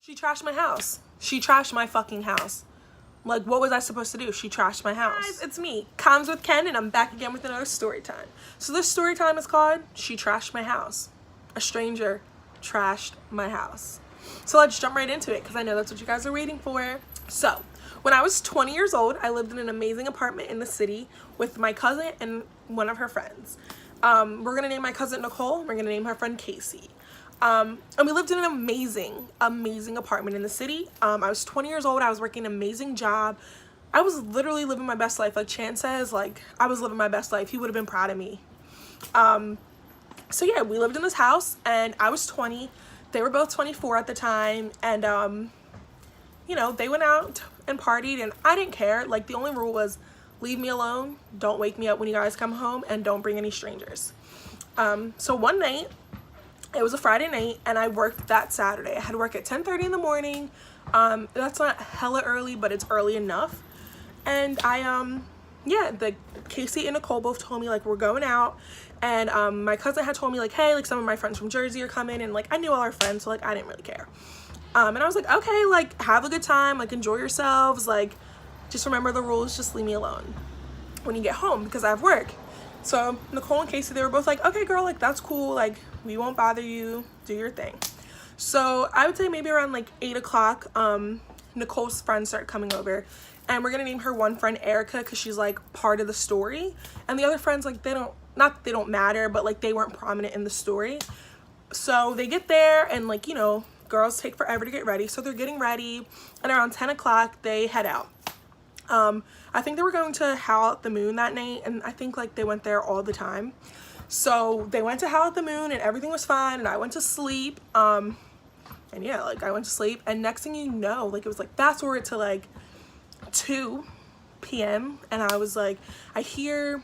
She trashed my house. She trashed my fucking house. Like, what was I supposed to do? She trashed my house. Guys, it's me, Comms with Ken, and I'm back again with another story time. So this story time is called She Trashed My House. A stranger trashed my house. So let's jump right into it, because I know that's what you guys are waiting for. So, when I was 20 years old, I lived in an amazing apartment in the city with my cousin and one of her friends. We're going to name my cousin Nicole. We're going to name her friend Casey. And we lived in an amazing apartment in the city. I was 20 years old. I was working an amazing job. I was literally living my best life. Like Chance says, like, I was living my best life. He would have been proud of me. So yeah, we lived in this house, and I was 20. They were both 24 at the time. And, you know, they went out and partied, and I didn't care. Like, the only rule was leave me alone. Don't wake me up when you guys come home, and don't bring any strangers. So one night, it was a Friday night, and I worked that Saturday. I had to work at 10:30 in the morning. That's not hella early, but it's early enough. And yeah, Casey and Nicole both told me, like, we're going out. And my cousin had told me, like, hey, like, some of my friends from Jersey are coming. And, like, I knew all our friends, so, like, I didn't really care. And I was like, okay, like, have a good time. Like, enjoy yourselves. Like, just remember the rules. Just leave me alone when you get home, because I have work. So Nicole and Casey, they were both like, okay, girl, like, that's cool. Like, we won't bother you. Do your thing. So I would say maybe around, like, 8 o'clock, Nicole's friends started coming over. And we're going to name her one friend Erica, because she's, like, part of the story. And the other friends, like, they don't matter, but, like, they weren't prominent in the story. So they get there, and, like, you know, girls take forever to get ready. So they're getting ready. And around 10 o'clock, they head out. I think they were going to Howl at the Moon that night, and I think, like, they went there all the time. So they went to Howl at the Moon, and everything was fine, and I went to sleep. And yeah, like, I went to sleep, and next thing you know, like, it was, like, fast forward to, like, 2 p.m., and I was, like, I hear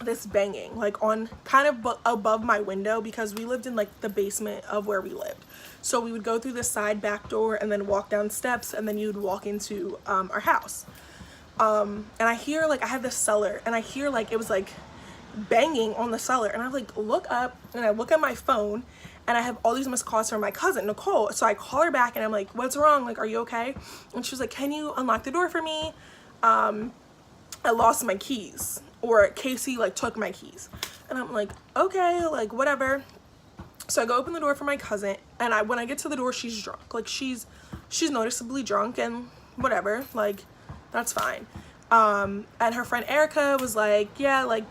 this banging, like, on kind of above my window, because we lived in, like, the basement of where we lived. So we would go through this side back door and then walk down steps, and then you would walk into our house. And I hear, like, I have this cellar, and I hear, like, it was, like, banging on the cellar, and I, like, look up, and I look at my phone, and I have all these missed calls from my cousin Nicole. So I call her back, and I'm like, what's wrong? Like, are you okay? And she was like, can you unlock the door for me? I lost my keys, or Casey, like, took my keys. And I'm like, okay, like, whatever. So I go open the door for my cousin, and when I get to the door, she's drunk. Like, she's noticeably drunk, and whatever, like, that's fine. And her friend Erica was like, yeah, like,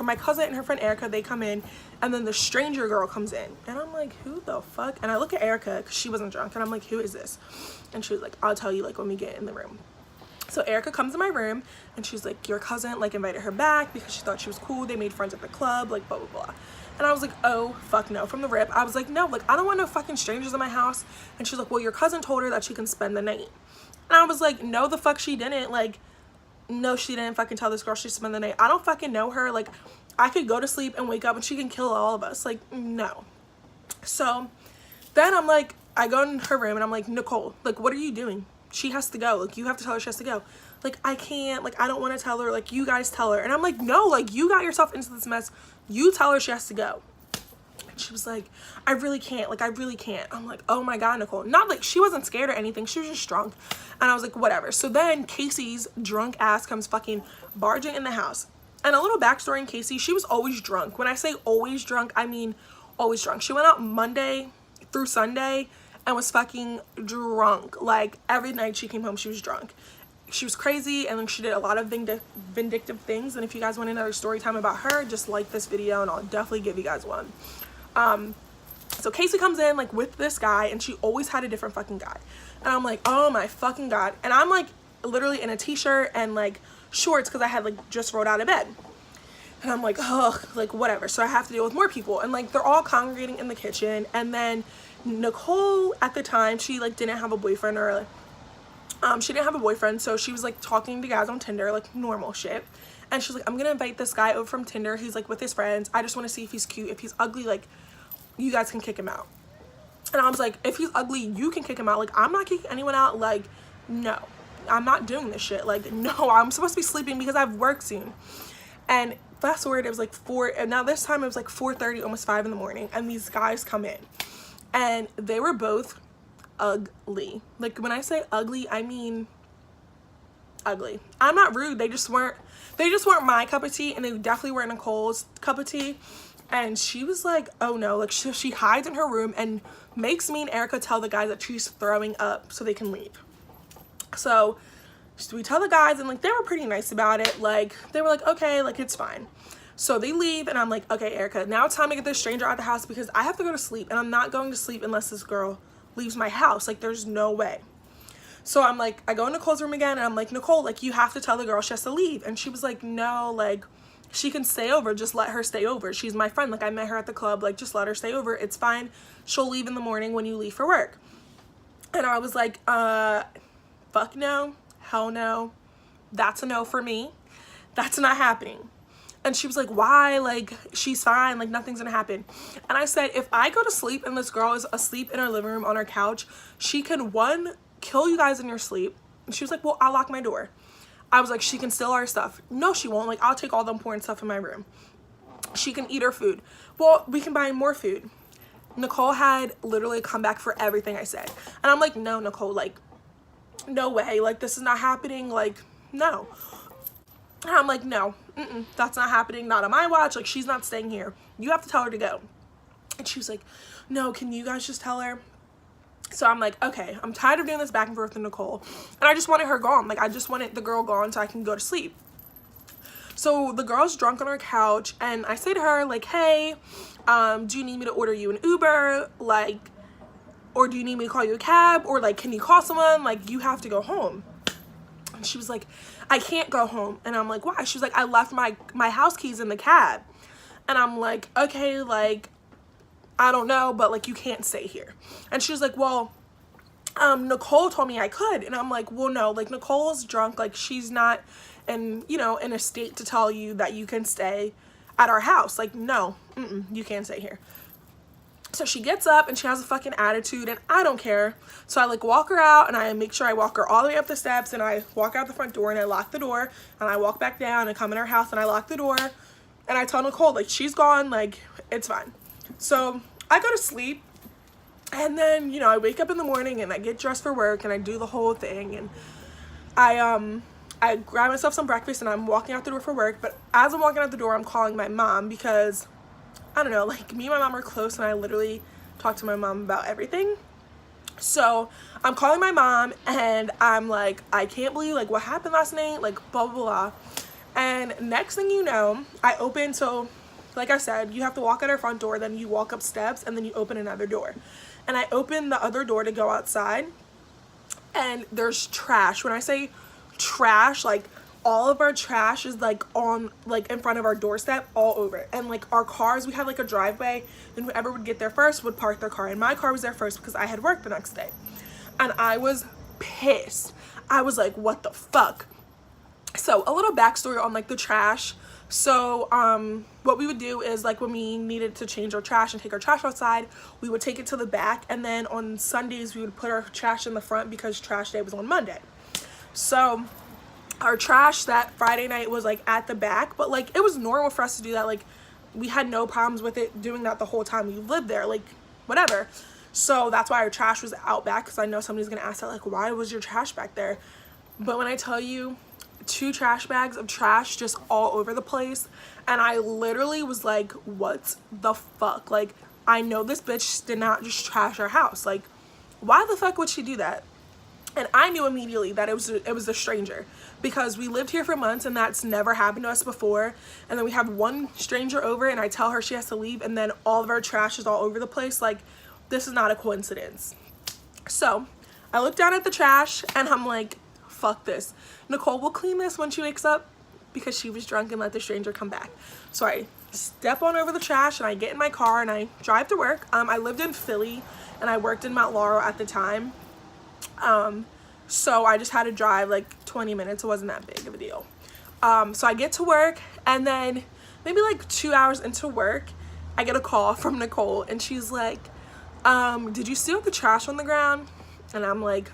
my cousin and her friend Erica, they come in, and then the stranger girl comes in, and I'm like, who the fuck? And I look at Erica, because she wasn't drunk, and I'm like, who is this? And she was like, I'll tell you, like, when we get in the room. So Erica comes in my room, and she's like, your cousin, like, invited her back because she thought she was cool. They made friends at the club, like, blah, blah, blah. And I was like, oh, fuck no. From the rip, I was like, no, like, I don't want no fucking strangers in my house. And she's like, well, your cousin told her that she can spend the night. And I was like, no, the fuck she didn't. Like, no, she didn't fucking tell this girl she spend the night. I don't fucking know her. Like, I could go to sleep and wake up and she can kill all of us. Like, no. So then I'm like, I go in her room and I'm like, Nicole, like, what are you doing? She has to go. Like, you have to tell her she has to go. Like, I can't. Like, I don't want to tell her. Like, you guys tell her. And I'm like, no, like, you got yourself into this mess. You tell her she has to go. And she was like, I really can't. Like, I really can't. I'm like, oh my God, Nicole. Not like she wasn't scared or anything. She was just drunk. And I was like, whatever. So then Casey's drunk ass comes fucking barging in the house. And a little backstory in Casey, she was always drunk. When I say always drunk, I mean always drunk. She went out Monday through Sunday and was fucking drunk. Like, every night she came home, she was drunk. She was crazy, and then she did a lot of vindictive things. And if you guys want another story time about her, just like this video and I'll definitely give you guys one. So Casey comes in, like, with this guy, and she always had a different fucking guy. And I'm like, oh my fucking God. And I'm, like, literally in a t-shirt and, like, shorts, because I had, like, just rolled out of bed. And I'm like, ugh, like, whatever. So I have to deal with more people. And, like, they're all congregating in the kitchen. And then Nicole, at the time, she, like, didn't have a boyfriend, or she didn't have a boyfriend, so she was, like, talking to guys on Tinder, like, normal shit. And she's like, I'm gonna invite this guy over from Tinder. He's, like, with his friends. I just want to see if he's cute. If he's ugly, like, you guys can kick him out. And I was like, if he's ugly, you can kick him out. Like, I'm not kicking anyone out. Like, no, I'm not doing this shit. Like, no, I'm supposed to be sleeping because I have work soon. And fast forward, it was like 4, and now this time it was like 4:30, almost 5 in the morning, and these guys come in, and they were both ugly. Like, when I say ugly, I mean ugly. I'm not rude. They just weren't my cup of tea, and they definitely weren't Nicole's cup of tea. And she was like, oh no, like she hides in her room and makes me and Erica tell the guys that she's throwing up so they can leave. So we tell the guys, and like they were pretty nice about it. Like they were like, okay, like it's fine. So they leave, and I'm like, okay, Erica, now it's time to get this stranger out of the house because I have to go to sleep, and I'm not going to sleep unless this girl leaves my house. Like, there's no way. So I'm like, I go in Nicole's room again, and I'm like, Nicole, like, you have to tell the girl she has to leave. And she was like, no, like, she can stay over. Just let her stay over. She's my friend. Like, I met her at the club. Like, just let her stay over. It's fine. She'll leave in the morning when you leave for work. And I was like, fuck no. Hell no. That's a no for me. That's not happening. And she was like, why? Like, she's fine. Like, nothing's gonna happen. And I said, if I go to sleep and this girl is asleep in her living room on her couch, she can, one, kill you guys in your sleep. And she was like, well, I'll lock my door. I was like, she can steal our stuff. No, she won't. Like, I'll take all the important stuff in my room. She can eat her food. Well, we can buy more food. Nicole had literally come back for everything I said. And I'm like, no, Nicole, like, no way. Like, this is not happening. Like, no. And I'm like, no, that's not happening. Not on my watch. Like, she's not staying here. You have to tell her to go. And she was like, no, can you guys just tell her? So I'm like, okay, I'm tired of doing this back and forth with Nicole. And I just wanted her gone. Like, I just wanted the girl gone so I can go to sleep. So the girl's drunk on her couch, and I say to her, like, hey, do you need me to order you an Uber? Like, or do you need me to call you a cab? Or, like, can you call someone? Like, you have to go home. And she was like, I can't go home. And I'm like, why? She was like, I left my house keys in the cab. And I'm like, okay, like, I don't know, but like, you can't stay here. And she was like, well, Nicole told me I could. And I'm like, well, no, like, Nicole is drunk. Like, she's not in, you know, in a state to tell you that you can stay at our house. Like, no, you can't stay here. So she gets up and she has a fucking attitude, and I don't care. So I like walk her out, and I make sure I walk her all the way up the steps, and I walk out the front door, and I lock the door, and I walk back down and come in her house, and I lock the door, and I tell Nicole, like, she's gone, like, it's fine. So I go to sleep, and then, you know, I wake up in the morning, and I get dressed for work, and I do the whole thing, and I grab myself some breakfast, and I'm walking out the door for work. But as I'm walking out the door, I'm calling my mom because, I don't know, like, me and my mom are close, and I literally talk to my mom about everything. So I'm calling my mom, and I'm like, I can't believe, like, what happened last night, like, blah, blah, blah. And next thing you know, I open, so like I said, you have to walk out our front door, then you walk up steps, and then you open another door. And I open the other door to go outside, and there's trash. When I say trash, like, all of our trash is like on, like, in front of our doorstep, all over. And like, our cars, we had like a driveway, and whoever would get there first would park their car, and my car was there first because I had work the next day. And I was pissed. I was like, what the fuck? So a little backstory on like the trash. So what we would do is, like, when we needed to change our trash and take our trash outside, we would take it to the back, and then on Sundays we would put our trash in the front because trash day was on Monday. So our trash that Friday night was like at the back, but like, it was normal for us to do that. Like, we had no problems with it doing that the whole time we lived there, like, whatever. So that's why our trash was out back, because I know somebody's gonna ask that, like, why was your trash back there? But when I tell you, 2 trash bags of trash just all over the place, and I literally was like, what the fuck? Like, I know this bitch did not just trash our house. Like, why the fuck would she do that? And I knew immediately that it was a stranger, because we lived here for months and that's never happened to us before. And then we have one stranger over, and I tell her she has to leave, and then all of our trash is all over the place. Like, this is not a coincidence. So I look down at the trash, and I'm like, fuck this. Nicole will clean this when she wakes up, because she was drunk and let the stranger come back. So I step on over the trash, and I get in my car, and I drive to work. I lived in Philly, and I worked in Mount Laurel at the time. So I just had to drive like 20 minutes. It wasn't that big of a deal. So I get to work, and then maybe like 2 hours into work, I get a call from Nicole, and she's like, did you see all the trash on the ground? And I'm like,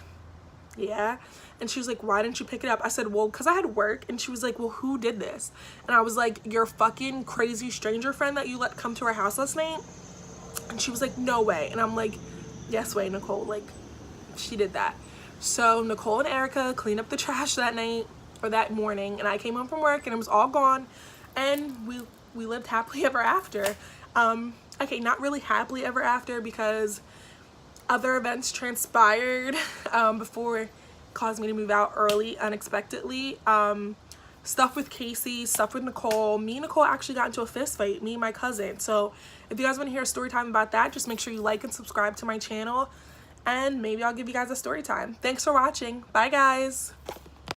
yeah. And she was like, why didn't you pick it up? I said, well, because I had work. And she was like, well, who did this? And I was like, your fucking crazy stranger friend that you let come to our house last night? And she was like, no way. And I'm like, yes way, Nicole. Like, she did that. So Nicole and Erica cleaned up the trash that night or that morning, and I came home from work and it was all gone, and we lived happily ever after. Okay, not really happily ever after, because other events transpired before caused me to move out early unexpectedly. Stuff with Casey, stuff with Nicole. Me and Nicole actually got into a fist fight, me and my cousin. So if you guys want to hear a story time about that, just make sure you like and subscribe to my channel, and maybe I'll give you guys a story time. Thanks for watching. Bye guys.